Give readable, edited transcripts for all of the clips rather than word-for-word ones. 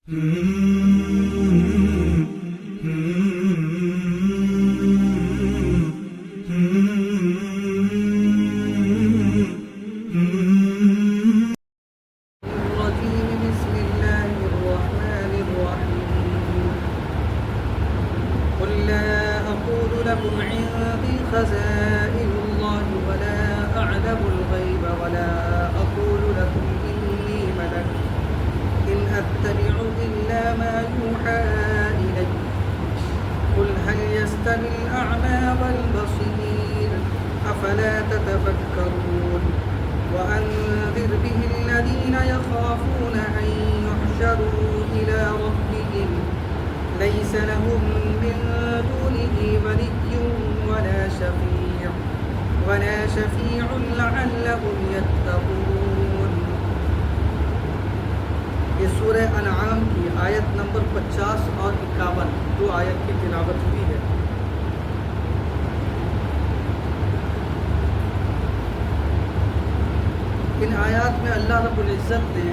بسم الله الرحمن الرحيم قل لا أقول لكم عندي خزائن الله ولا أعلم الغيب ولا أقول لكم إني ملك إن أتبع إلا ما يوحى إلي قل هل يستوي الأعمى والبصير أفلا تتفكرون وأنذر به الذين يخافون أن يحشروا إلى ربهم ليس لهم من دونه ولي ولا شفيع لعلهم يتقون. یہ سورہ انعام کی آیت نمبر 50 اور 51 دو آیت کی تلاوت ہوئی ہے. ان آیات میں اللہ رب العزت نے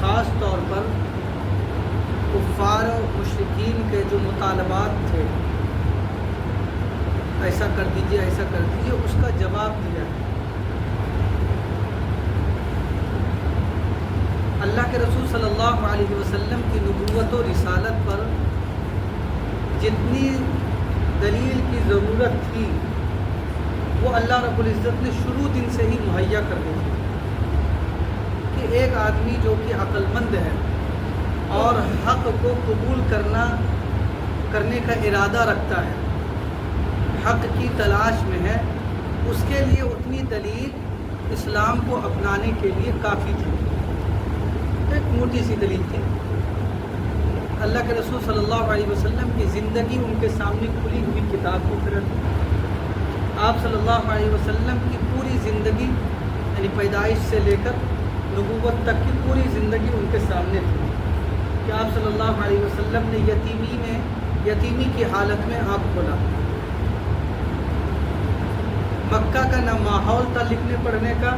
خاص طور پر کفار و مشرکین کے جو مطالبات تھے، ایسا کر دیجئے ایسا کر دیجئے، اس کا جواب دیا ہے. اللہ کے رسول صلی اللہ علیہ وسلم کی نبوت و رسالت پر جتنی دلیل کی ضرورت تھی وہ اللہ رب العزت نے شروع دن سے ہی مہیا کر دی کہ ایک آدمی جو کہ عقل مند ہے اور حق کو قبول کرنے کا ارادہ رکھتا ہے، حق کی تلاش میں ہے، اس کے لیے اتنی دلیل اسلام کو اپنانے کے لیے کافی تھی. ایک موٹی سی دلیل تھی. اللہ کے رسول صلی اللہ علیہ وسلم کی زندگی ان کے سامنے کھلی ہوئی کتاب کی طرح تھی. آپ صلی اللہ علیہ وسلم کی پوری زندگی یعنی پیدائش سے لے کر نبوت تک کی پوری زندگی ان کے سامنے تھی کہ آپ صلی اللہ علیہ وسلم نے یتیمی کی حالت میں آپ کھولا. مکہ کا نہ ماحول تھا لکھنے پڑھنے کا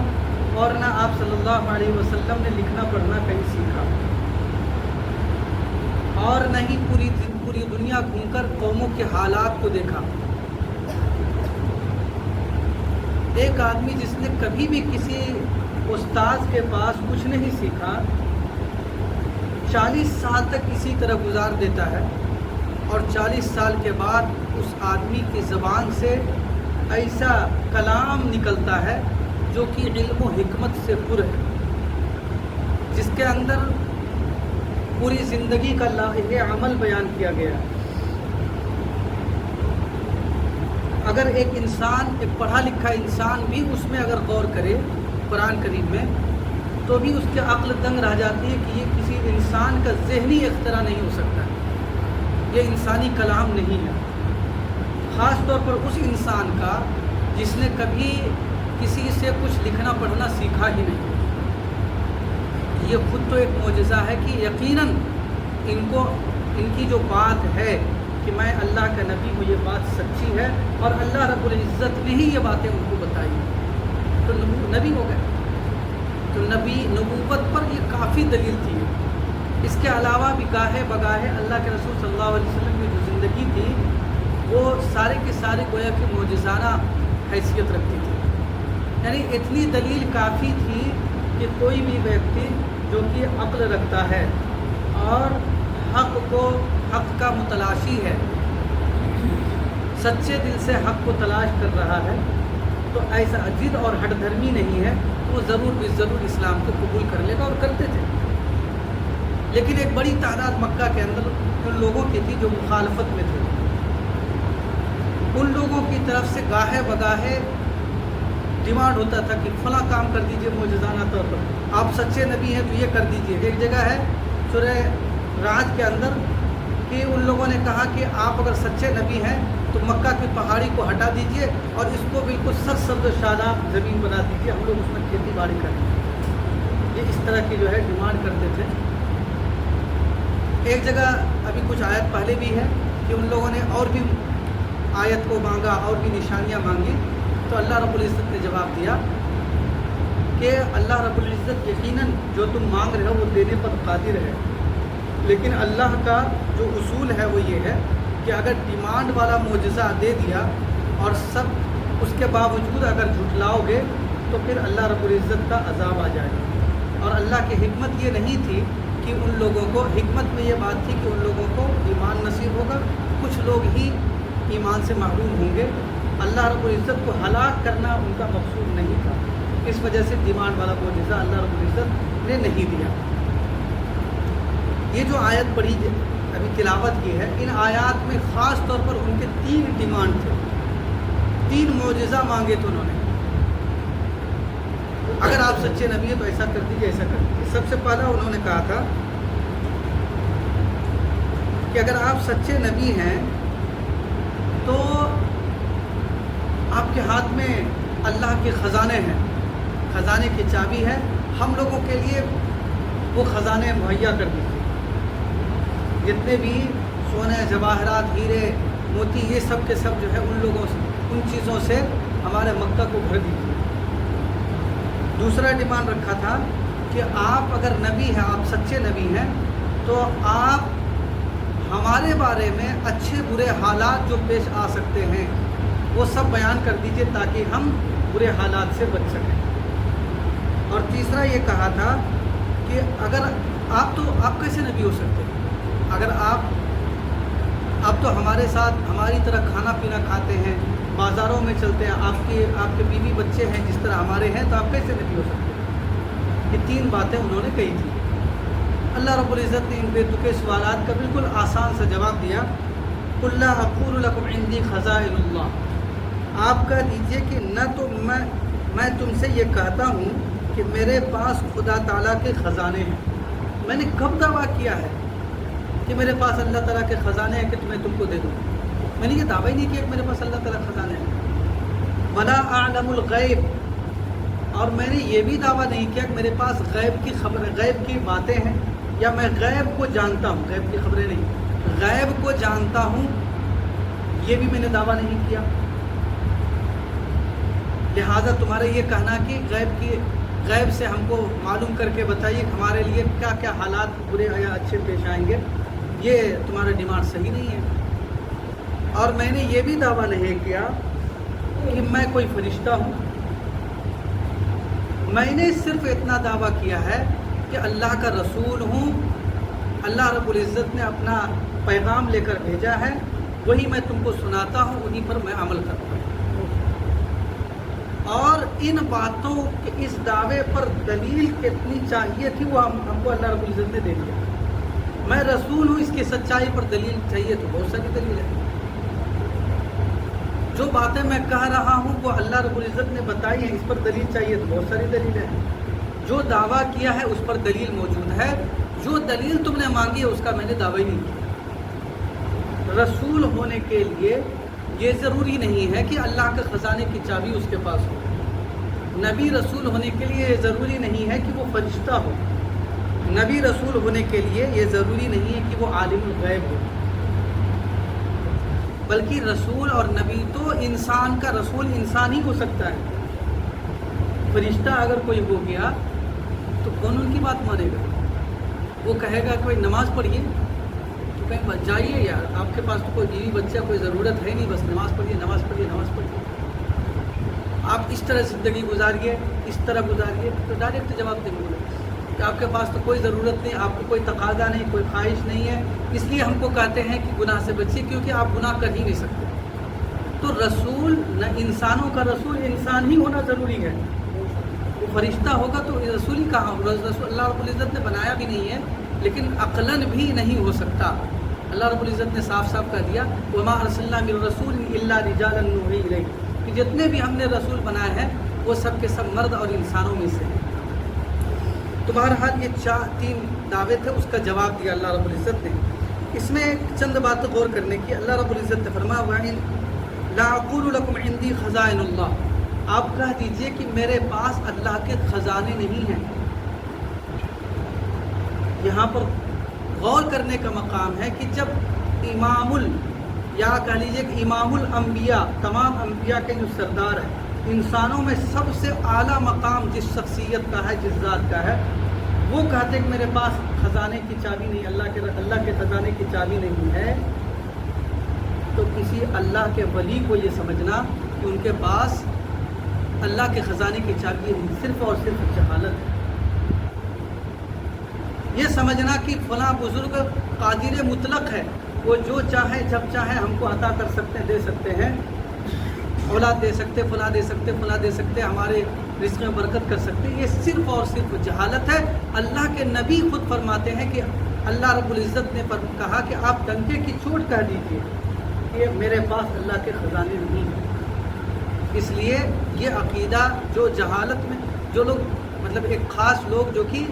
اور نہ آپ صلی اللہ علیہ وسلم نے لکھنا پڑھنا کہیں سیکھا، اور نہ ہی پوری دنیا گھوم کر قوموں کے حالات کو دیکھا. ایک آدمی جس نے کبھی بھی کسی استاذ کے پاس کچھ نہیں سیکھا 40 سال تک اسی طرح گزار دیتا ہے، اور 40 سال کے بعد اس آدمی کی زبان سے ایسا کلام نکلتا ہے جو کہ علم و حکمت سے پر ہے، جس کے اندر پوری زندگی کا لائحہ عمل بیان کیا گیا ہے. اگر ایک پڑھا لکھا انسان بھی اس میں اگر غور کرے قرآن کریم میں تو بھی اس کے عقل دنگ رہ جاتی ہے کہ یہ کسی انسان کا ذہنی اختراع نہیں ہو سکتا، یہ انسانی کلام نہیں ہے. خاص طور پر اس انسان کا جس نے کبھی کسی سے کچھ لکھنا پڑھنا سیکھا ہی نہیں. یہ خود تو ایک معجزہ ہے کہ یقیناً ان کی جو بات ہے کہ میں اللہ کا نبی ہوں، یہ بات سچی ہے اور اللہ رب العزت نے ہی یہ باتیں ان کو بتائی، تو نبی ہو گئے. تو نبوت پر یہ کافی دلیل تھی. اس کے علاوہ بھی گاہے بگاہے اللہ کے رسول صلی اللہ علیہ وسلم کی جو زندگی تھی وہ سارے کے سارے گویا کہ معجزانہ حیثیت رکھتی تھی. یعنی اتنی دلیل کافی تھی کہ کوئی بھی ویکتی جو کہ عقل رکھتا ہے اور حق کا متلاشی ہے، سچے دل سے حق کو تلاش کر رہا ہے، تو ایسا ضد اور ہٹ دھرمی نہیں ہے، وہ ضرور اسلام کو قبول کر لے گا، اور کرتے تھے. لیکن ایک بڑی تعداد مکہ کے اندر ان لوگوں کی تھی جو مخالفت میں تھے. ان لوگوں کی طرف سے گاہے بگاہے ڈیمانڈ ہوتا تھا کہ فلاں کام کر دیجئے معجزانہ طور پر، آپ سچے نبی ہیں تو یہ کر دیجئے. ایک جگہ ہے سورہ رعد کے اندر کہ ان لوگوں نے کہا کہ آپ اگر سچے نبی ہیں تو مکہ کی پہاڑی کو ہٹا دیجئے اور اس کو بالکل سرسبز و شاداب زمین بنا دیجئے، ہم لوگ اس میں کھیتی باڑی کریں. یہ اس طرح کی جو ہے ڈیمانڈ کرتے تھے. ایک جگہ ابھی کچھ آیت پہلے بھی ہے کہ ان لوگوں نے اور بھی آیت کو مانگا اور بھی نشانیاں مانگی، تو اللہ رب العزت نے جواب دیا کہ اللہ رب العزت یقیناً جو تم مانگ رہے ہو وہ دینے پر قادر ہے، لیکن اللہ کا جو اصول ہے وہ یہ ہے کہ اگر ڈیمانڈ والا معجزہ دے دیا اور سب اس کے باوجود اگر جھٹلاؤ گے تو پھر اللہ رب العزت کا عذاب آ جائے گا۔ اور اللہ کی حکمت یہ نہیں تھی کہ ان لوگوں کو، حکمت میں یہ بات تھی کہ ان لوگوں کو ایمان نصیب ہوگا، کچھ لوگ ہی ایمان سے محروم ہوں گے۔ اللہ رب العزت کو ہلاک کرنا ان کا مقصود نہیں تھا، اس وجہ سے ڈیمانڈ والا معجزہ اللہ رب العزت نے نہیں دیا۔ یہ جو آیت پڑھی ابھی تلاوت کی ہے، ان آیات میں خاص طور پر ان کے 3 ڈیمانڈ تھے، 3 معجزہ مانگے تھے انہوں نے۔ اگر آپ سچے نبی ہیں تو ایسا کر دیجیے، ایسا کر دیجیے۔ سب سے پہلا انہوں نے کہا تھا کہ اگر آپ سچے نبی ہیں تو آپ کے ہاتھ میں اللہ کے خزانے ہیں، خزانے کی چابی ہے، ہم لوگوں کے لیے وہ خزانے مہیا کر دیجیے، جتنے بھی سونے، جواہرات، ہیرے، موتی، یہ سب کے سب جو ہے ان لوگوں سے، ان چیزوں سے ہمارے مکہ کو بھر دیجیے۔ دوسرا ڈیمانڈ رکھا تھا کہ آپ اگر نبی ہیں، آپ سچے نبی ہیں تو آپ ہمارے بارے میں اچھے برے حالات جو پیش آ سکتے ہیں وہ سب بیان کر دیجئے تاکہ ہم برے حالات سے بچ سکیں۔ اور تیسرا یہ کہا تھا کہ اگر آپ کیسے نبی ہو سکتے ہیں؟ اگر آپ تو ہمارے ساتھ ہماری طرح کھانا پینا کھاتے ہیں، بازاروں میں چلتے ہیں، آپ کے بیوی بچے ہیں جس طرح ہمارے ہیں، تو آپ کیسے نبی ہو سکتے ہیں؟ یہ 3 باتیں انہوں نے کہی تھی۔ اللہ رب العزت نے ان بے تکے سوالات کا بالکل آسان سا جواب دیا۔ قُلْ لَا أَقُولُ لَكُمْ عِنْدِي خَزَائِنُ اللَّهِ، آپ کہہ دیجئے کہ نہ تو میں تم سے یہ کہتا ہوں کہ میرے پاس خدا تعالیٰ کے خزانے ہیں۔ میں نے کب دعویٰ کیا ہے کہ میرے پاس اللہ تعالیٰ کے خزانے ہیں کہ میں تم کو دے دوں؟ میں نے یہ دعویٰ ہی نہیں کیا کہ میرے پاس اللہ تعالیٰ خزانے ہیں۔ وَلَا أَعْلَمُ الْغَيْبِ، اور میں نے یہ بھی دعویٰ نہیں کیا کہ میرے پاس غیب کی خبریں، غیب کی باتیں ہیں، یا میں غیب کو جانتا ہوں، غیب کی خبریں نہیں، غیب کو جانتا ہوں، یہ بھی میں نے دعویٰ نہیں کیا۔ لہٰذا تمہارا یہ کہنا کہ غیب سے ہم کو معلوم کر کے بتائیے کہ ہمارے لیے کیا کیا حالات برے یا اچھے پیش آئیں گے، یہ تمہارا ڈیمانڈ صحیح نہیں ہے۔ اور میں نے یہ بھی دعویٰ نہیں کیا کہ میں کوئی فرشتہ ہوں، میں نے صرف اتنا دعویٰ کیا ہے کہ اللہ کا رسول ہوں، اللہ رب العزت نے اپنا پیغام لے کر بھیجا ہے، وہی میں تم کو سناتا ہوں، انہی پر میں عمل کرتا ہوں۔ اور ان باتوں کے اس دعوے پر دلیل کتنی چاہیے تھی وہ ہم کو اللہ رب العزت نے دے دیا۔ میں رسول ہوں، اس کی سچائی پر دلیل چاہیے تو بہت ساری دلیل ہے۔ جو باتیں میں کہہ رہا ہوں وہ اللہ رب العزت نے بتائی ہیں، اس پر دلیل چاہیے تو بہت ساری دلیل ہے۔ جو دعویٰ کیا ہے اس پر دلیل موجود ہے، جو دلیل تم نے مانگی ہے اس کا میں نے دعویٰ ہی نہیں کیا۔ رسول ہونے کے لیے یہ ضروری نہیں ہے کہ اللہ کے خزانے کی چابی اس کے پاس ہو۔ نبی رسول ہونے کے لیے یہ ضروری نہیں ہے کہ وہ فرشتہ ہو۔ نبی رسول ہونے کے لیے یہ ضروری نہیں ہے کہ وہ عالم الغیب ہو، بلکہ رسول اور نبی تو انسان کا رسول انسان ہی ہو سکتا ہے۔ فرشتہ اگر کوئی ہو گیا تو کون ان کی بات مانے گا؟ وہ کہے گا کوئی نماز پڑھیے تو کہیں بس جائیے یار، آپ کے پاس تو کوئی بیوی بچہ کوئی ضرورت ہے نہیں، بس نماز پڑھیے نماز پڑھیے نماز پڑھیے، آپ اس طرح زندگی گزاریے، اس طرح گزاریے، تو ڈائریکٹ جواب دیں گے کہ آپ کے پاس تو کوئی ضرورت نہیں، آپ کو کوئی تقاضا نہیں، کوئی خواہش نہیں ہے، اس لیے ہم کو کہتے ہیں کہ گناہ سے بچیے کیونکہ آپ گناہ کر ہی نہیں سکتے۔ تو رسول نہ انسانوں کا رسول انسان ہی ہونا ضروری ہے، وہ فرشتہ ہوگا تو رسول ہی کہاں ہوگا؟ رسول اللہ رب العزت نے بنایا بھی نہیں ہے، لیکن عقلاً بھی نہیں ہو سکتا۔ اللہ رب العزت نے صاف صاف کہہ دیا وَمَا أَرْسَلْنَا مِن رَّسُولٍ إِلَّا رِجَالًا نُوحِي إِلَيْهِمْ، کہ جتنے بھی ہم نے رسول بنائے ہیں وہ سب کے سب مرد اور انسانوں میں سے ہیں۔ تو بہرحال یہ 3 دعوے تھے، اس کا جواب دیا اللہ رب العزت نے۔ اس میں چند باتیں غور کرنے کی۔ اللہ رب العزت نے فرمایا وَإِن لَا أَقُولُ لَكُمْ عِنْدِي خَزَائِنُ اللَّهِ، آپ کہہ دیجئے کہ میرے پاس اللہ کے خزانے نہیں ہیں۔ یہاں پر غور کرنے کا مقام ہے کہ جب یا کہہ لیجئے کہ امام الانبیاء، تمام انبیاء کے جو سردار ہیں، انسانوں میں سب سے اعلیٰ مقام جس شخصیت کا ہے، جس ذات کا ہے، وہ کہتے ہیں کہ میرے پاس خزانے کی چابی نہیں، اللہ کے خزانے کی چابی نہیں ہے، تو کسی اللہ کے ولی کو یہ سمجھنا کہ ان کے پاس اللہ کے خزانے کی چابی نہیں، صرف اور صرف جہالت ہے۔ یہ سمجھنا کہ فلاں بزرگ قادر مطلق ہے، وہ جو چاہے جب چاہے ہم کو عطا کر سکتے ہیں، دے سکتے ہیں، اولاد دے سکتے، فلاں دے سکتے، فلاں دے سکتے، ہمارے رزق میں برکت کر سکتے، یہ صرف اور صرف جہالت ہے۔ اللہ کے نبی خود فرماتے ہیں کہ اللہ رب العزت نے کہا کہ آپ ڈنکے کی چوٹ کہہ دیجیے کہ میرے پاس اللہ کے خزانے نہیں ہیں۔ اس لیے یہ عقیدہ جو جہالت میں جو لوگ مطلب ایک خاص لوگ جو کہ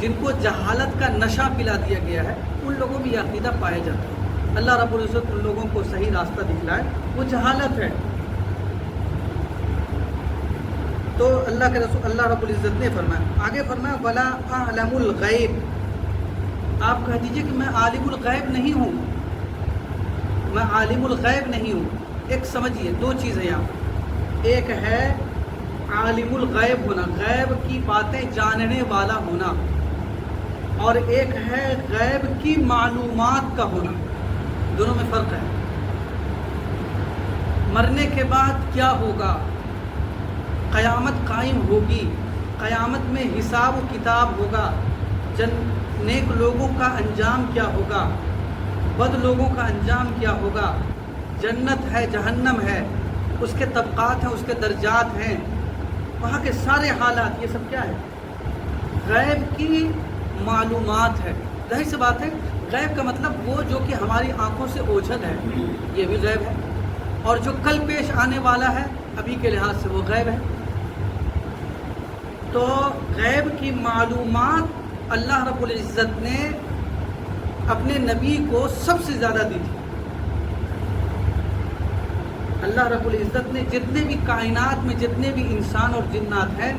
جن کو جہالت کا نشہ پلا دیا گیا ہے، ان لوگوں میں یہ عقیدہ پایا جاتا ہے۔ اللہ رب العزت ان لوگوں کو صحیح راستہ دکھلائے، وہ جہالت ہے۔ تو اللہ کے رسول اللہ رب العزت نے فرمایا، آگے فرمایا وَلَا أَعْلَمُ الْغَيْبِ، آپ کہہ دیجئے کہ میں عالم الغیب نہیں ہوں، میں عالم الغیب نہیں ہوں۔ ایک سمجھیے دو چیزیں یہاں، ایک ہے عالم الغیب ہونا، غیب کی باتیں جاننے والا ہونا، اور ایک ہے غیب کی معلومات کا ہونا، دونوں میں فرق ہے۔ مرنے کے بعد کیا ہوگا، قیامت قائم ہوگی، قیامت میں حساب و کتاب ہوگا، نیک لوگوں کا انجام کیا ہوگا، بد لوگوں کا انجام کیا ہوگا، جنت ہے جہنم ہے، اس کے طبقات ہیں، اس کے درجات ہیں، وہاں کے سارے حالات، یہ سب کیا ہے، غیب کی معلومات ہے۔ ظاہر سی بات ہے، غیب کا مطلب وہ جو کہ ہماری آنکھوں سے اوجھل ہے، یہ بھی غیب ہے، اور جو کل پیش آنے والا ہے ابھی کے لحاظ سے وہ غیب ہے۔ تو غیب کی معلومات اللہ رب العزت نے اپنے نبی کو سب سے زیادہ دی تھی۔ اللہ رب العزت نے جتنے بھی کائنات میں جتنے بھی انسان اور جنات ہیں،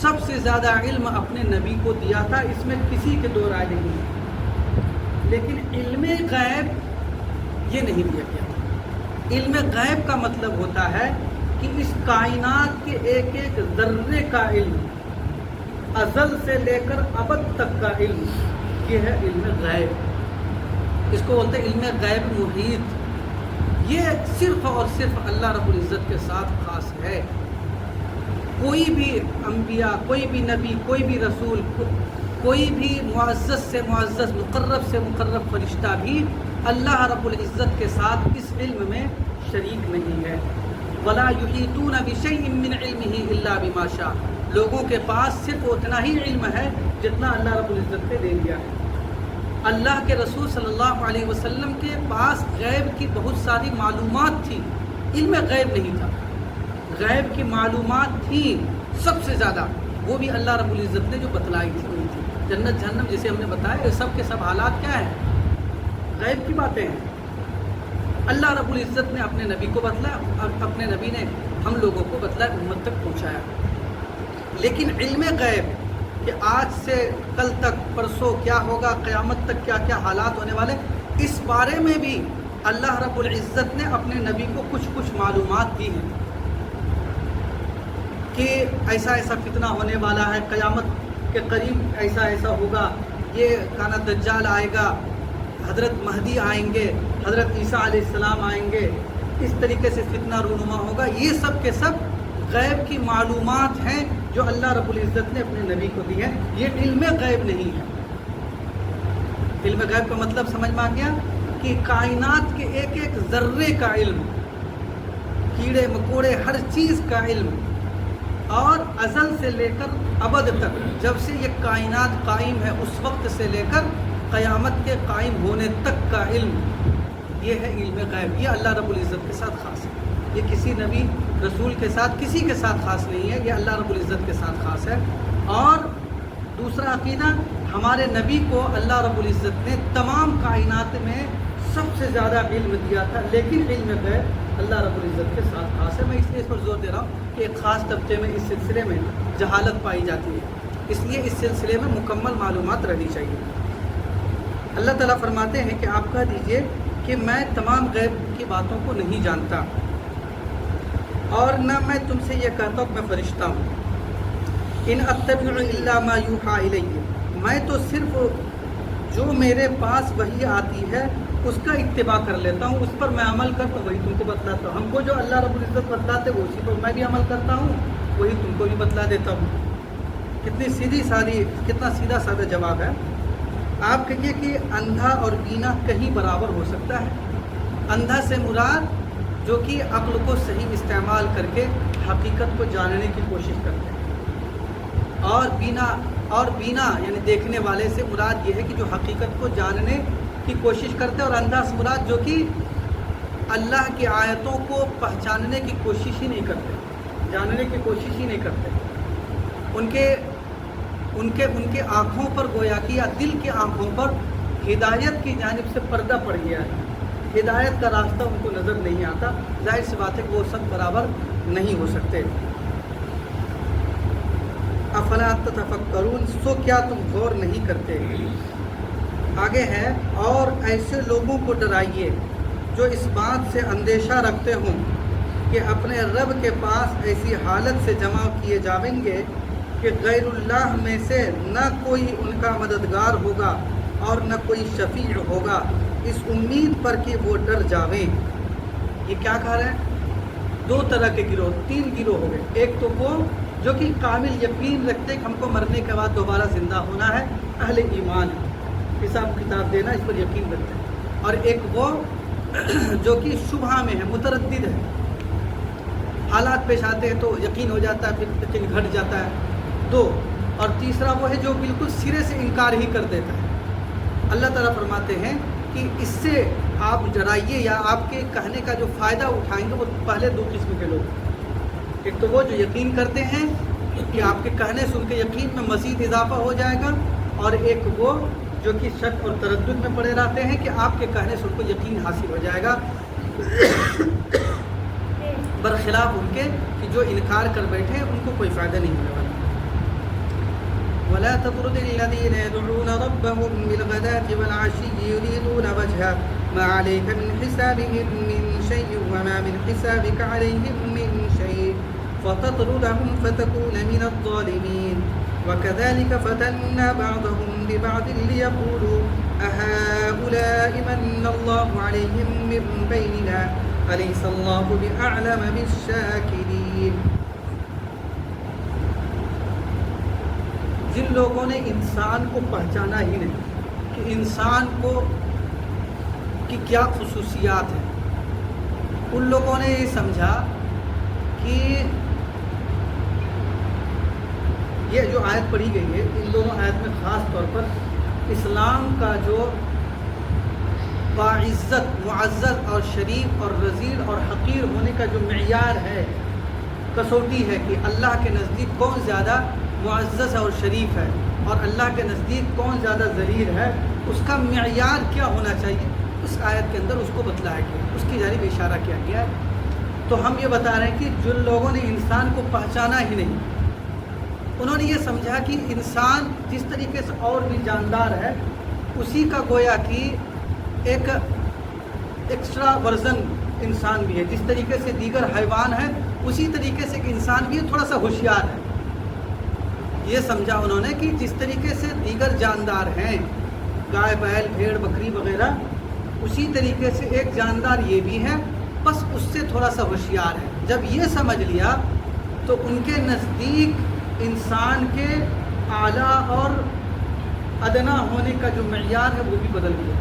سب سے زیادہ علم اپنے نبی کو دیا تھا، اس میں کسی کے دو رائے نہیں ہے۔ لیکن علم غیب یہ نہیں دیا گیا۔ علم غیب کا مطلب ہوتا ہے کہ اس کائنات کے ایک ایک ذرے کا علم، ازل سے لے کر ابد تک کا علم، یہ ہے علم غیب۔ اس کو بولتے ہیں علم غیب محیط۔ یہ صرف اور صرف اللہ رب العزت کے ساتھ خاص ہے۔ کوئی بھی انبیاء، کوئی بھی نبی، کوئی بھی رسول، کوئی بھی معزز سے معزز، مقرب سے مقرب فرشتہ بھی اللہ رب العزت کے ساتھ اس علم میں شریک نہیں ہے۔ وَلَا يُحِيطُونَ بِشَيْءٍ مِّنْ عِلْمِهِ إِلَّا بِمَا شَاءَ، لوگوں کے پاس صرف اتنا ہی علم ہے جتنا اللہ رب العزت نے دے دیا ہے۔ اللہ کے رسول صلی اللہ علیہ وسلم کے پاس غیب کی بہت ساری معلومات تھی، علم غیب نہیں تھا، غیب کی معلومات تھی سب سے زیادہ، وہ بھی اللہ رب العزت نے جو بتلائی تھی وہی تھی۔ جنت جہنم جسے ہم نے بتایا، یہ سب کے سب حالات کیا ہیں، غیب کی باتیں ہیں۔ اللہ رب العزت نے اپنے نبی کو بتلایا، اور اپنے نبی نے ہم لوگوں کو بتلایا، امت تک پہنچایا۔ لیکن علم غیب کہ آج سے کل تک، پرسوں کیا ہوگا، قیامت تک کیا کیا حالات ہونے والے، اس بارے میں بھی اللہ رب العزت نے اپنے نبی کو کچھ کچھ معلومات دی ہیں کہ ایسا ایسا فتنہ ہونے والا ہے، قیامت کے قریب ایسا ایسا ہوگا، یہ کانا دجال آئے گا، حضرت مہدی آئیں گے، حضرت عیسیٰ علیہ السلام آئیں گے، اس طریقے سے فتنہ رونما ہوگا۔ یہ سب کے سب غیب کی معلومات ہیں جو اللہ رب العزت نے اپنے نبی کو دی ہے، یہ علم غیب نہیں ہے۔ علم غیب کا مطلب سمجھ میں آ گیا کہ کائنات کے ایک ایک ذرے کا علم، کیڑے مکوڑے ہر چیز کا علم، اور ازل سے لے کر ابد تک، جب سے یہ کائنات قائم ہے اس وقت سے لے کر قیامت کے قائم ہونے تک کا علم، یہ ہے علم غیب۔ یہ اللہ رب العزت کے ساتھ خاص ہے، یہ کسی نبی رسول کے ساتھ کسی کے ساتھ خاص نہیں ہے، یہ اللہ رب العزت کے ساتھ خاص ہے۔ اور دوسرا عقیدہ، ہمارے نبی کو اللہ رب العزت نے تمام کائنات میں سب سے زیادہ علم دیا تھا، لیکن علم غیب اللہ رب العزت کے ساتھ خاص ہے۔ میں اس لیے اس پر زور دے رہا ہوں کہ ایک خاص طبقے میں اس سلسلے میں جہالت پائی جاتی ہے، اس لیے اس سلسلے میں مکمل معلومات رہنی چاہیے۔ اللہ تعالیٰ فرماتے ہیں کہ آپ کہہ دیجئے کہ میں تمام غیب کی باتوں کو نہیں جانتا، اور نہ میں تم سے یہ کہتا ہوں کہ میں فرشتہ ہوں، ان اتبع الا ما یوحی الیہ، میں تو صرف جو میرے پاس وحی آتی ہے اس کا اتباع کر لیتا ہوں، اس پر میں عمل کرتا ہوں، وہی تم کو بتلاتا ہوں۔ ہم کو جو اللہ رب العزت بتلاتے وہ اسی پر میں بھی عمل کرتا ہوں، وہی تم کو بھی بتلا دیتا ہوں۔ کتنا سیدھا سادہ جواب ہے۔ آپ کہیے کہ اندھا اور بینا کہیں برابر ہو سکتا ہے؟ اندھا سے مراد جو کہ عقل کو صحیح استعمال کر کے حقیقت کو جاننے کی کوشش کرتے ہیں، اور بینا یعنی دیکھنے والے سے مراد یہ ہے کہ جو حقیقت کو جاننے کی کوشش کرتے ہیں، اور اندھا سے مراد جو کہ اللہ کی آیتوں کو پہچاننے کی کوشش ہی نہیں کرتے، جاننے کی کوشش ہی نہیں کرتے۔ ان کے آنکھوں پر گویا کہ یا دل کے آنکھوں پر ہدایت کی جانب سے پردہ پڑ گیا ہے، ہدایت کا راستہ ان کو نظر نہیں آتا۔ ظاہر سی بات ہے کہ وہ سب برابر نہیں ہو سکتے۔ افلا تتفکرون، سو کیا تم غور نہیں کرتے؟ آگے ہے، اور ایسے لوگوں کو ڈرائیے جو اس بات سے اندیشہ رکھتے ہوں کہ اپنے رب کے پاس ایسی حالت سے جمع کیے جائیں گے کہ غیر اللہ میں سے نہ کوئی ان کا مددگار ہوگا اور نہ کوئی شفیع ہوگا، اس امید پر کہ وہ ڈر جاویں۔ یہ کیا کہہ رہے ہیں؟ دو طرح کے گروہ، تین گروہ ہو گئے۔ ایک تو وہ جو کہ کامل یقین رکھتے ہیں کہ ہم کو مرنے کے بعد دوبارہ زندہ ہونا ہے، اہل ایمان ہے، حساب کتاب دینا اس پر یقین رکھتے ہیں۔ اور ایک وہ جو کہ شبہ میں ہے، متردد ہے، حالات پیش آتے ہیں تو یقین ہو جاتا ہے، پھر یقین گھٹ جاتا ہے، دو۔ اور تیسرا وہ ہے جو بالکل سرے سے انکار ہی کر دیتا ہے۔ اللہ تعالیٰ فرماتے ہیں کہ اس سے آپ ڈرائیے یا آپ کے کہنے کا جو فائدہ اٹھائیں گے وہ پہلے دو قسم کے لوگ ہیں۔ ایک تو وہ جو یقین کرتے ہیں کہ آپ کے کہنے سے ان کے یقین میں مزید اضافہ ہو جائے گا، اور ایک وہ جو کہ شک اور تردد میں پڑے رہتے ہیں کہ آپ کے کہنے سے ان کو یقین حاصل ہو جائے گا، برخلاف ان کے کہ جو انکار کر بیٹھے ان کو کوئی فائدہ نہیں ہونے والا۔ وَلَا تَطْرُدِ الَّذِينَ يَدْعُونَ رَبَّهُم بِالْغَدَاةِ وَالْعَشِيِّ يُرِيدُونَ وَجْهَهُ مَا عَلَيْكَ مِنْ حِسَابِهِم مِّن شَيْءٍ وَمَا مِنْ حِسَابِكَ عَلَيْهِم مِّن شَيْءٍ فَتَطْرُدَهُمْ فَتَكُونَ مِنَ الظَّالِمِينَ وَكَذَلِكَ فَتَنَّا بَعْضَهُم بِبَعْضٍ لِيَقُولُوا أَهَٰؤُلَاءِ مَنَّ اللَّهُ عَلَيْهِم مِّن بَيْنِنَا أَلَيْسَ اللَّهُ بِأَعْلَمَ بِالشَّاكِرِينَ۔ جن لوگوں نے انسان کو پہچانا ہی نہیں کہ انسان کو کی کیا خصوصیات ہیں، ان لوگوں نے یہ سمجھا کہ یہ جو آیت پڑھی گئی ہے، ان دونوں آیت میں خاص طور پر اسلام کا جو باعزت، معزز اور شریف اور رذیل اور حقیر ہونے کا جو معیار ہے، کسوٹی ہے کہ اللہ کے نزدیک کون زیادہ معزز اور شریف ہے اور اللہ کے نزدیک کون زیادہ ذلیل ہے، اس کا معیار کیا ہونا چاہیے، اس آیت کے اندر اس کو بتلایا گیا، اس کی جانب اشارہ کیا گیا ہے۔ تو ہم یہ بتا رہے ہیں کہ جن لوگوں نے انسان کو پہچانا ہی نہیں، انہوں نے یہ سمجھا کہ انسان جس طریقے سے اور بھی جاندار ہے، اسی کا گویا کہ ایک ایکسٹرا ورژن انسان بھی ہے، جس طریقے سے دیگر حیوان ہے اسی طریقے سے ایک انسان بھی ہے، تھوڑا سا ہوشیار ہے۔ یہ سمجھا انہوں نے کہ جس طریقے سے دیگر جاندار ہیں، گائے، بیل، بھیڑ، بکری وغیرہ، اسی طریقے سے ایک جاندار یہ بھی ہے، بس اس سے تھوڑا سا ہوشیار ہے۔ جب یہ سمجھ لیا تو ان کے نزدیک انسان کے اعلیٰ اور ادنا ہونے کا جو معیار ہے وہ بھی بدل گیا،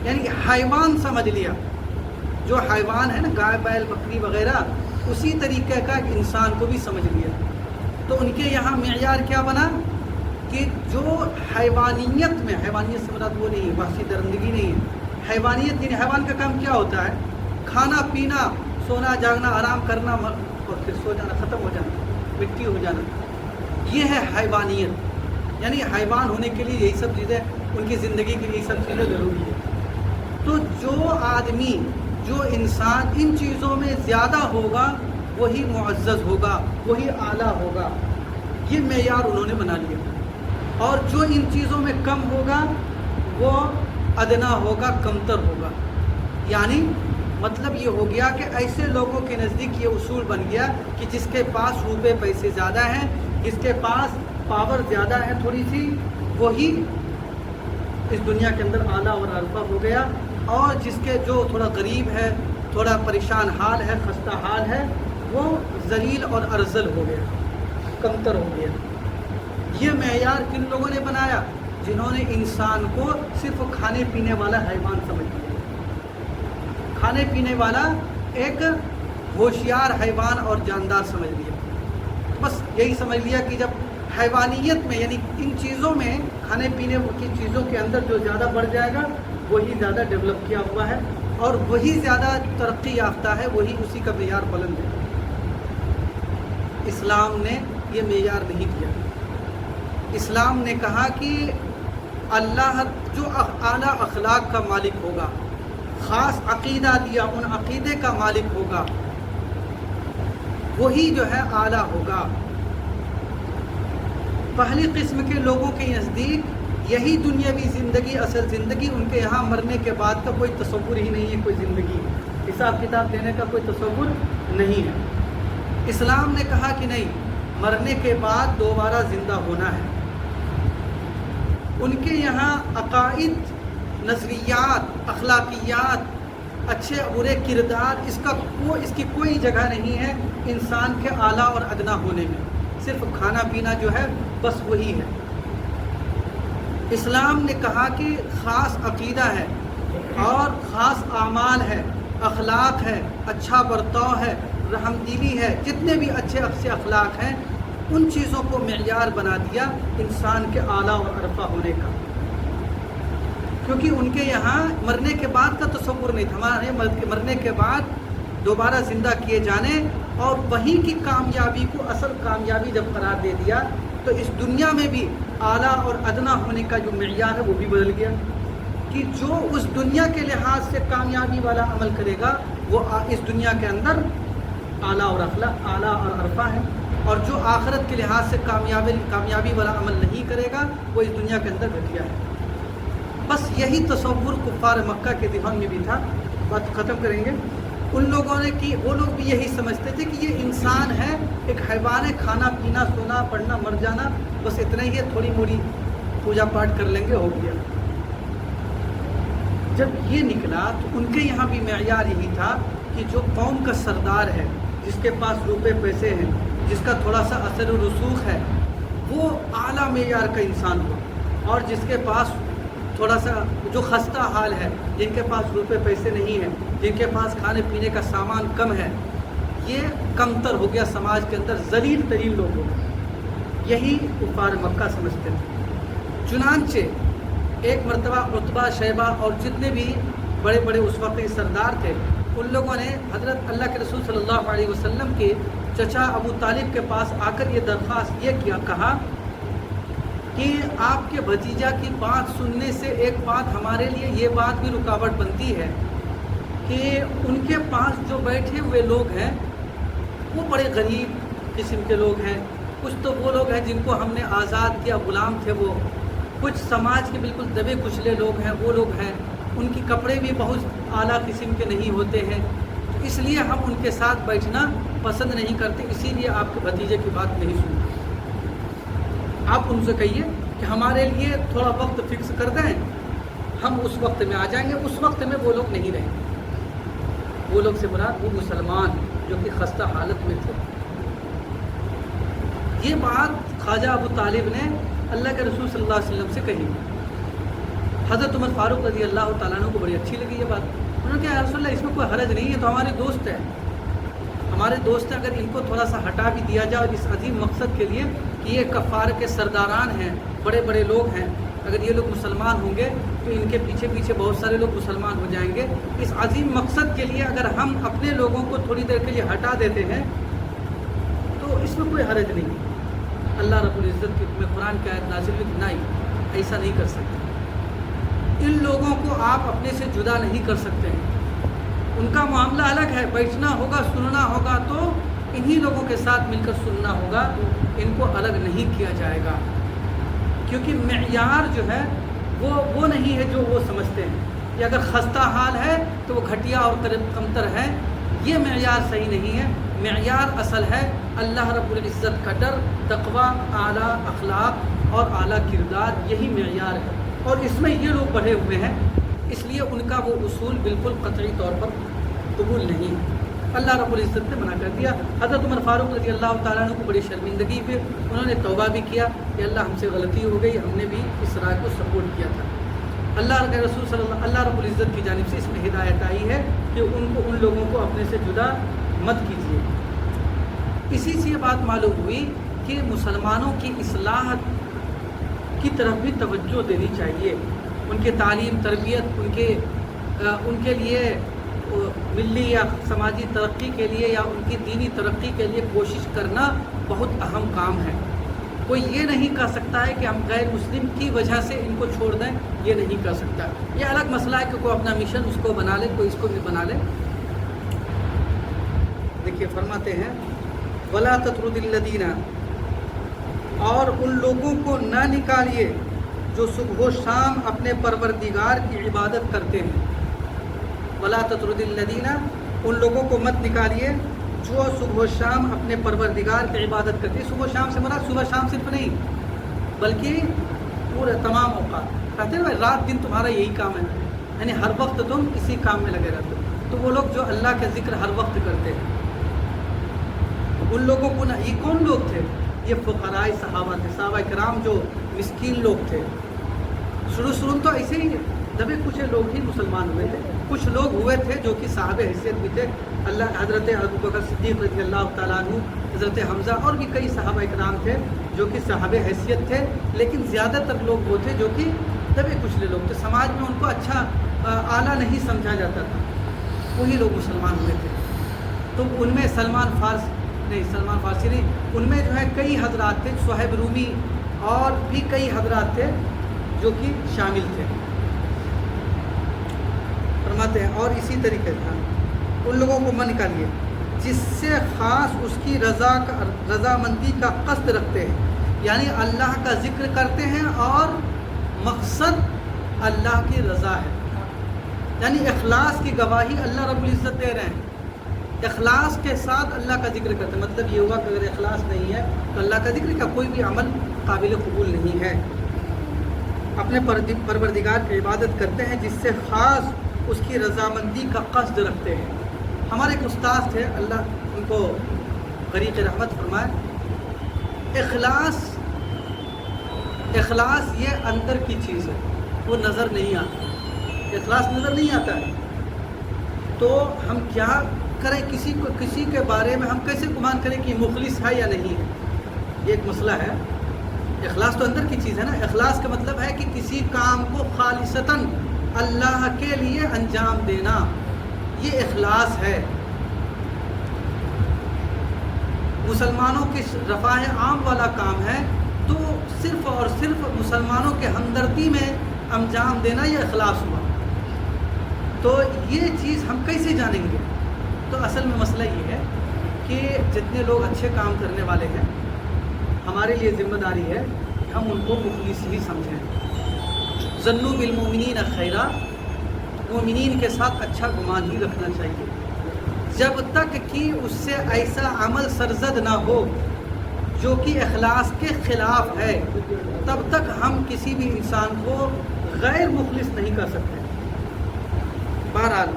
یعنی حیوان سمجھ لیا، جو حیوان ہے نا، گائے، بیل، بکری وغیرہ، اسی طریقے کا ایک انسان کو بھی سمجھ لیا۔ تو ان کے یہاں معیار کیا بنا کہ جو حیوانیت میں، حیوانیت سے مراد وہ نہیں ہے، وحشی درندگی نہیں ہے، حیوانیت یعنی حیوان کا کام کیا ہوتا ہے؟ کھانا پینا، سونا جاگنا، آرام کرنا اور پھر سو جانا، ختم ہو جانا، مٹی ہو جانا، یہ ہے حیوانیت۔ یعنی حیوان ہونے کے لیے یہی سب چیزیں، ان کی زندگی کے لیے یہ سب چیزیں ضروری ہے۔ تو جو آدمی، جو انسان ان چیزوں میں زیادہ ہوگا وہی معزز ہوگا، وہی اعلیٰ ہوگا، یہ معیار انہوں نے بنا لیا۔ اور جو ان چیزوں میں کم ہوگا وہ ادنا ہوگا، کمتر ہوگا۔ یعنی مطلب یہ ہو گیا کہ ایسے لوگوں کے نزدیک یہ اصول بن گیا کہ جس کے پاس روپے پیسے زیادہ ہیں، جس کے پاس پاور زیادہ ہے تھوڑی سی، وہی اس دنیا کے اندر اعلیٰ اور عرفہ ہو گیا، اور جس کے جو تھوڑا غریب ہے، تھوڑا پریشان حال ہے، خستہ حال ہے، وہ ذلیل اور ارذل ہو گیا، کمتر ہو گیا۔ یہ معیار کن لوگوں نے بنایا؟ جنہوں نے انسان کو صرف کھانے پینے والا حیوان سمجھ لیا، کھانے پینے والا ایک ہوشیار حیوان اور جاندار سمجھ لیا۔ بس یہی سمجھ لیا کہ جب حیوانیت میں، یعنی ان چیزوں میں، کھانے پینے کی چیزوں کے اندر جو زیادہ بڑھ جائے گا وہی زیادہ ڈیولپ کیا ہوا ہے، اور وہی زیادہ ترقی یافتہ ہے، وہی اسی کا معیار بلند ہے۔ اسلام نے یہ معیار نہیں دیا۔ اسلام نے کہا کہ اللہ جو اعلیٰ اخلاق کا مالک ہوگا، خاص عقیدہ دیا، ان عقیدے کا مالک ہوگا، وہی جو ہے اعلیٰ ہوگا۔ پہلی قسم کے لوگوں کے نزدیک یہی دنیاوی زندگی اصل زندگی، ان کے یہاں مرنے کے بعد کا کوئی تصور ہی نہیں ہے، کوئی زندگی حساب کتاب دینے کا کوئی تصور نہیں ہے۔ اسلام نے کہا کہ نہیں، مرنے کے بعد دوبارہ زندہ ہونا ہے۔ ان کے یہاں عقائد، نظریات، اخلاقیات، اچھے برے کردار، اس کی کوئی جگہ نہیں ہے انسان کے اعلیٰ اور ادنا ہونے میں، صرف کھانا پینا جو ہے بس وہی ہے۔ اسلام نے کہا کہ خاص عقیدہ ہے اور خاص اعمال ہے، اخلاق ہے، اچھا برتاؤ ہے، رحم دلی ہے، جتنے بھی اچھے اخلاق ہیں، ان چیزوں کو معیار بنا دیا انسان کے اعلیٰ اور عرفہ ہونے کا، کیونکہ ان کے یہاں مرنے کے بعد کا تصور نہیں تھا۔ ہمارے مرنے کے بعد دوبارہ زندہ کیے جانے اور وہیں کی کامیابی کو اصل کامیابی جب قرار دے دیا، تو اس دنیا میں بھی اعلیٰ اور ادنا ہونے کا جو معیار ہے وہ بھی بدل گیا، کہ جو اس دنیا کے لحاظ سے کامیابی والا عمل کرے گا وہ اس دنیا کے اندر اعلیٰ اور عرفہ ہے، اور جو آخرت کے لحاظ سے کامیابی والا عمل نہیں کرے گا وہ اس دنیا کے اندر گھٹیا ہے۔ بس یہی تصور کفار مکہ کے ذہن میں بھی تھا۔ بات ختم کریں گے۔ ان لوگوں نے کہ وہ لوگ بھی یہی سمجھتے تھے کہ یہ انسان ہے، ایک حیوان ہے، کھانا پینا سونا پڑھنا مر جانا بس اتنا ہی ہے، تھوڑی موڑی پوجا پاٹ کر لیں گے، ہو گیا۔ جب یہ نکلا تو ان کے یہاں بھی معیار یہی تھا کہ جو قوم کا سردار ہے، جس کے پاس روپے پیسے ہیں، جس کا تھوڑا سا اثر و رسوخ ہے، وہ اعلیٰ معیار کا انسان ہو، اور جس کے پاس تھوڑا سا جو خستہ حال ہے، جن کے پاس روپے پیسے نہیں ہیں، جن کے پاس کھانے پینے کا سامان کم ہے، یہ کمتر ہو گیا، سماج کے اندر ذلیل ترین لوگ ہو گئے۔ یہی کفار مکہ سمجھتے تھے۔ چنانچہ ایک مرتبہ عتبہ، شیبہ اور جتنے بھی بڑے بڑے اس وقت کے سردار تھے، ان لوگوں نے حضرت اللہ کے رسول صلی اللہ علیہ وسلم کے چچا ابو طالب کے پاس آ کر یہ درخواست کہا کہ آپ کے بھتیجا کی بات سننے سے ایک بات ہمارے لیے یہ بات بھی رکاوٹ بنتی ہے کہ ان کے پاس جو بیٹھے ہوئے لوگ ہیں وہ بڑے غریب قسم کے لوگ ہیں، کچھ تو وہ لوگ ہیں جن کو ہم نے آزاد کیا، غلام تھے وہ، کچھ سماج کے بالکل دبے کچلے لوگ ہیں، وہ لوگ ہیں، ان کے کپڑے بھی بہت اعلیٰ قسم کے نہیں ہوتے ہیں، اس لیے ہم ان کے ساتھ بیٹھنا پسند نہیں کرتے، اسی لیے آپ کے بھتیجے کی بات نہیں سنتے۔ آپ ان سے کہیے کہ ہمارے لیے تھوڑا وقت فکس کر دیں، ہم اس وقت میں آ جائیں گے۔ اس وقت میں وہ لوگ نہیں رہیں گے۔ وہ لوگ سے مراد وہ مسلمان جو کہ خستہ حالت میں تھے۔ یہ بات خواجہ ابو طالب نے اللہ کے رسول صلی اللہ علیہ وسلم سے کہی۔ حضرت عمر فاروق رضی اللہ تعالیٰ عنہ کو بڑی اچھی لگی یہ بات۔ انہوں نے کہا یا رسول اللہ، اس میں کوئی حرج نہیں ہے، تو ہمارے دوست ہیں، ہمارے دوست ہیں، اگر ان کو تھوڑا سا ہٹا بھی دیا جائے اس عظیم مقصد کے لیے کہ یہ کفار کے سرداران ہیں، بڑے بڑے لوگ ہیں، اگر یہ لوگ مسلمان ہوں گے تو ان کے پیچھے پیچھے بہت سارے لوگ مسلمان ہو جائیں گے، اس عظیم مقصد کے لیے اگر ہم اپنے لوگوں کو تھوڑی دیر کے لیے ہٹا دیتے ہیں تو اس میں کوئی حرج نہیں۔ اللہ رب العزت کی قرآن کی آیت نازل ہوئی، نہیں، ایسا نہیں کر سکتے، ان لوگوں کو آپ اپنے سے جدا نہیں کر سکتے ہیں، ان کا معاملہ الگ ہے، بیٹھنا ہوگا، سننا ہوگا تو انہی لوگوں کے ساتھ مل کر سننا ہوگا، ان کو الگ نہیں کیا جائے گا، کیونکہ معیار جو ہے وہ نہیں ہے جو وہ سمجھتے ہیں۔ یا اگر خستہ حال ہے تو وہ گھٹیا اور کمتر ہے. یہ معیار صحیح نہیں ہے. معیار اصل ہے اللہ رب العزت کا ڈر، تقوی، اعلیٰ اخلاق اور اعلیٰ کردار، یہی معیار ہے. اور اس میں یہ لوگ بڑھے ہوئے ہیں، اس لیے ان کا وہ اصول بالکل قطعی طور پر قبول نہیں ہے. اللہ رب العزت نے منع کر دیا. حضرت عمر فاروق رضی اللہ تعالیٰ عنہ کو بڑی شرمندگی ہوئی، انہوں نے توبہ بھی کیا کہ اللہ ہم سے غلطی ہو گئی، ہم نے بھی اس رائے کو سپورٹ کیا تھا. اللہ کے رسول صلی اللہ رب العزت کی جانب سے اس میں ہدایت آئی ہے کہ ان لوگوں کو اپنے سے جدا مت کیجیے. اسی سے یہ بات معلوم ہوئی کہ مسلمانوں کی اصلاح کی طرف بھی توجہ دینی چاہیے. ان کے تعلیم، تربیت، ان کے لیے ملی یا سماجی ترقی کے لیے یا ان کی دینی ترقی کے لیے کوشش کرنا بہت اہم کام ہے. کوئی یہ نہیں کہہ سکتا ہے کہ ہم غیر مسلم کی وجہ سے ان کو چھوڑ دیں، یہ نہیں کہہ سکتا. یہ الگ مسئلہ ہے کہ کوئی اپنا مشن اس کو بنا لے، کوئی اس کو بھی بنا لے. دیکھیے فرماتے ہیں وَلَا تَطْرُدِ الَّذِينَ، اور ان لوگوں کو نہ نکالیے جو صبح و شام اپنے پروردگار کی عبادت کرتے ہیں. وَلَا تَطْرُدِ الَّذِينَ، ان لوگوں کو مت نکالیے جو صبح و شام اپنے پروردگار کی عبادت کرتے ہیں. صبح و شام سے مراد صبح شام صرف نہیں بلکہ پورے تمام اوقات. کہتے ہیں رات دن تمہارا یہی کام ہے، یعنی ہر وقت تم اسی کام میں لگے رہتے ہو. تو وہ لوگ جو اللہ کا ذکر ہر وقت کرتے ہیں، ان لوگوں کو یہ کون لوگ تھے؟ یہ فقراء صحابہ تھے. صحابہ کرام جو مسکین لوگ تھے، شروع تو ایسے ہی دبے کچھ لوگ ہی مسلمان ہوئے تھے. کچھ لوگ ہوئے تھے جو کہ صاحب حیثیت بھی تھے. حضرت ابوبکر صدیق رضی اللہ تعالیٰ عنہ، حضرت حمزہ اور بھی کئی صحابہ کرام تھے جو کہ صاحب حیثیت تھے. لیکن زیادہ تر لوگ وہ تھے جو کہ دبے کچھ لوگ تھے، سماج میں ان کو اچھا اعلیٰ نہیں سمجھا جاتا تھا. وہی لوگ مسلمان ہوئے تھے. تو ان میں سلمان فارسی نہیں، ان میں جو ہے کئی حضرات تھے، صہیب رومی اور بھی کئی حضرات تھے جو کہ شامل تھے. فرماتے ہیں اور اسی طریقے سے ان لوگوں کو من کریے جس سے خاص اس کی رضامندی کا قصد رکھتے ہیں، یعنی اللہ کا ذکر کرتے ہیں اور مقصد اللہ کی رضا ہے. یعنی اخلاص کی گواہی اللہ رب العزت دے رہے ہیں. اخلاص کے ساتھ اللہ کا ذکر کرتے ہیں. مطلب یہ ہوا کہ اگر اخلاص نہیں ہے تو اللہ کا ذکر کا کوئی بھی عمل قابل قبول نہیں ہے. اپنے پروردگار کی عبادت کرتے ہیں جس سے خاص اس کی رضامندی کا قصد رکھتے ہیں. ہمارے ایک استاد تھے، اللہ ان کو غریق رحمت فرمائے. اخلاص یہ اندر کی چیز ہے، وہ نظر نہیں آتا. اخلاص نظر نہیں آتا ہے تو ہم کیا کریں؟ کسی کے بارے میں ہم کیسے گمان کریں کہ مخلص ہے یا نہیں ہے؟ یہ ایک مسئلہ ہے. اخلاص تو اندر کی چیز ہے نا. اخلاص کا مطلب ہے کہ کسی کام کو خالصتاً اللہ کے لیے انجام دینا، یہ اخلاص ہے. مسلمانوں کی رفاہ عام والا کام ہے تو صرف اور صرف مسلمانوں کے ہمدردی میں انجام دینا یہ اخلاص ہوا. تو یہ چیز ہم کیسے جانیں گے؟ تو اصل میں مسئلہ یہ ہے کہ جتنے لوگ اچھے کام کرنے والے ہیں ہمارے لیے ذمہ داری ہے کہ ہم ان کو مخلص ہی سمجھیں. ظنوا بالمؤمنین خیرا، مومنین کے ساتھ اچھا گمان ہی رکھنا چاہیے. جب تک کہ اس سے ایسا عمل سرزد نہ ہو جو کہ اخلاص کے خلاف ہے، تب تک ہم کسی بھی انسان کو غیر مخلص نہیں کر سکتے. بہرحال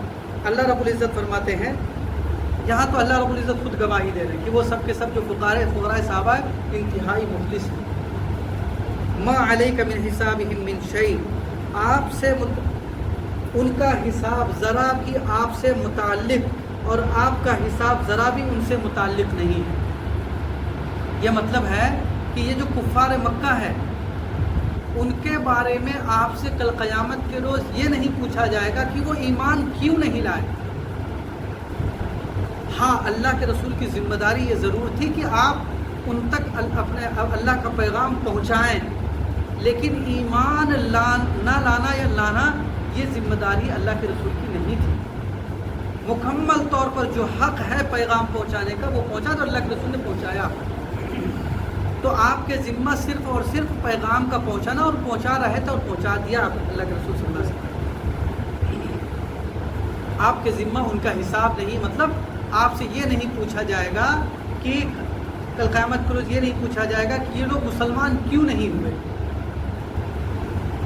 اللہ رب العزت فرماتے ہیں، یہاں تو اللہ رب العزت خود گواہی دے رہے ہیں کہ وہ سب کے سب جو فقراء صحابہ انتہائی مخلص ہیں. ما علیک من حسابہم من شیء، آپ سے ان کا حساب ذرا بھی آپ سے متعلق اور آپ کا حساب ذرا بھی ان سے متعلق نہیں ہے. یہ مطلب ہے کہ یہ جو کفار مکہ ہے ان کے بارے میں آپ سے کل قیامت کے روز یہ نہیں پوچھا جائے گا کہ وہ ایمان کیوں نہیں لائے. ہاں اللہ کے رسول کی ذمہ داری یہ ضرور تھی کہ آپ ان تک اپنے اللہ کا پیغام پہنچائیں، لیکن ایمان نہ لانا یا لانا یہ ذمہ داری اللہ کے رسول کی نہیں تھی. مکمل طور پر جو حق ہے پیغام پہنچانے کا وہ پہنچا، تو اللہ کے رسول نے پہنچایا. تو آپ کے ذمہ صرف اور صرف پیغام کا پہنچانا، اور پہنچا رہے تھے اور پہنچا دیا آپ اللہ کے رسول صلی اللہ علیہ وسلم. آپ کے ذمہ ان کا حساب نہیں، مطلب آپ سے یہ نہیں پوچھا جائے گا کہ کل قیامت کے روز یہ نہیں پوچھا جائے گا کہ یہ لوگ مسلمان کیوں نہیں ہوئے۔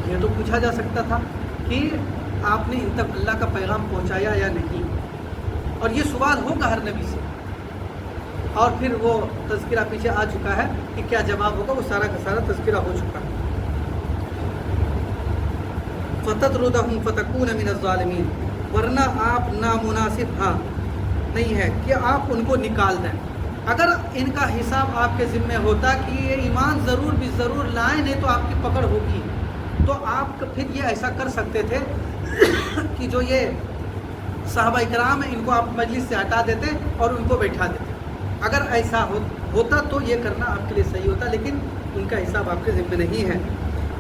یہ تو پوچھا جا سکتا تھا کہ آپ نے ان تک اللہ کا پیغام پہنچایا یا نہیں، اور یہ سوال ہوگا ہر نبی سے، اور پھر وہ تذکرہ پیچھے آ چکا ہے کہ کیا جواب ہوگا، وہ سارا کا سارا تذکرہ ہو چکا ہے۔ فَتَطْرُدَهُمْ فَتَكُونَ مِنَ الظَّالِمِينَ، ورنہ آپ نامناسب نہیں ہے کہ آپ ان کو نکال دیں۔ اگر ان کا حساب آپ کے ذمہ ہوتا کہ یہ ایمان ضرور بھی ضرور لائیں، نہیں تو آپ کی پکڑ ہوگی، تو آپ پھر یہ ایسا کر سکتے تھے کہ جو یہ صحابہ کرام ہیں ان کو آپ مجلس سے ہٹا دیتے اور ان کو بیٹھا دیتے۔ اگر ایسا ہوتا تو یہ کرنا آپ کے لیے صحیح ہوتا، لیکن ان کا حساب آپ کے ذمہ نہیں ہے۔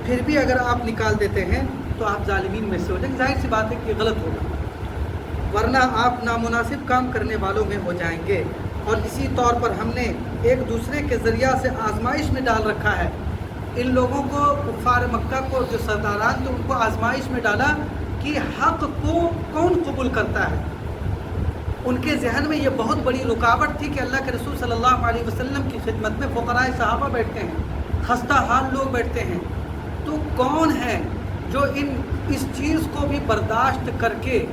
پھر بھی اگر آپ نکال دیتے ہیں تو آپ ظالمین میں سے ہو جائیں گے، ظاہر سی بات ہے کہ یہ غلط ہوگا، ورنہ آپ نامناسب کام کرنے والوں میں ہو جائیں گے۔ اور اسی طور پر ہم نے ایک دوسرے کے ذریعہ سے آزمائش میں ڈال رکھا ہے۔ ان لوگوں کو، کفار مکہ کو، جو سرداران تھے، ان کو آزمائش میں ڈالا کہ حق کو کون قبول کرتا ہے۔ ان کے ذہن میں یہ بہت بڑی رکاوٹ تھی کہ اللہ کے رسول صلی اللہ علیہ وسلم کی خدمت میں فقراء صحابہ بیٹھتے ہیں، خستہ حال لوگ بیٹھتے ہیں، تو کون ہے جو اس چیز کو بھی برداشت کر کے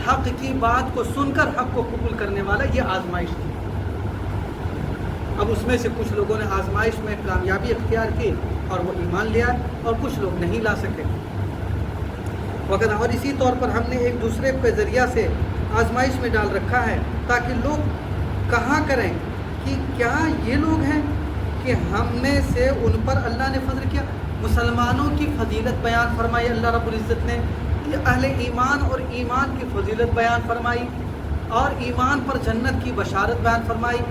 حق کی بات کو سن کر حق کو قبول کرنے والا؟ یہ آزمائش تھی۔ اب اس میں سے کچھ لوگوں نے آزمائش میں کامیابی اختیار کی اور وہ ایمان لیا، اور کچھ لوگ نہیں لا سکے وغیرہ۔ اور اسی طور پر ہم نے ایک دوسرے کے ذریعہ سے آزمائش میں ڈال رکھا ہے تاکہ لوگ کہا کریں کہ کیا یہ لوگ ہیں کہ ہم میں سے ان پر اللہ نے فضل کیا۔ مسلمانوں کی فضیلت بیان فرمائی اللہ رب العزت نے، اہل ایمان اور ایمان کی فضیلت بیان فرمائی، اور ایمان پر جنت کی بشارت بیان فرمائی۔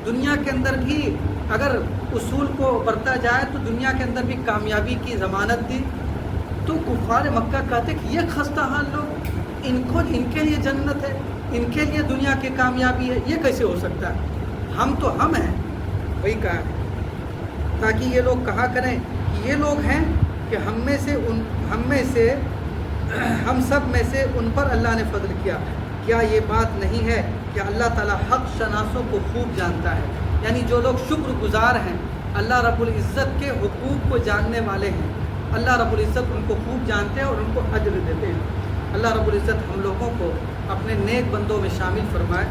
دنیا کے اندر بھی اگر اصول کو برتا جائے تو دنیا کے اندر بھی کامیابی کی ضمانت دی۔ تو کفار مکہ کہتے کہ یہ خستہ حال لوگ، ان کے لیے جنت ہے، ان کے لیے دنیا کی کامیابی ہے، یہ کیسے ہو سکتا ہے؟ ہم تو ہم ہیں، وہی کہا ہے، تاکہ یہ لوگ کہا کریں کہ یہ لوگ ہیں کہ ہم سب میں سے ان پر اللہ نے فضل کیا۔ کیا یہ بات نہیں ہے کہ اللہ تعالیٰ حق شناسوں کو خوب جانتا ہے؟ یعنی جو لوگ شکر گزار ہیں، اللہ رب العزت کے حقوق کو جاننے والے ہیں، اللہ رب العزت ان کو خوب جانتے ہیں اور ان کو اجر دیتے ہیں۔ اللہ رب العزت ہم لوگوں کو اپنے نیک بندوں میں شامل فرمائے۔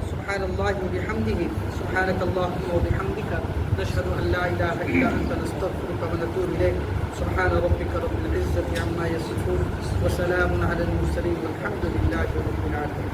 سبحان اللہ و بحمدہ، سبحانک اللہم و بحمدک، نشہد ان لا الہ الا انت، نستغفرک و نتوب الیک۔ سبحان ربک رب العزت عما یصفون، وسلام علی المرسلین، والحمد للہ رب العالمین۔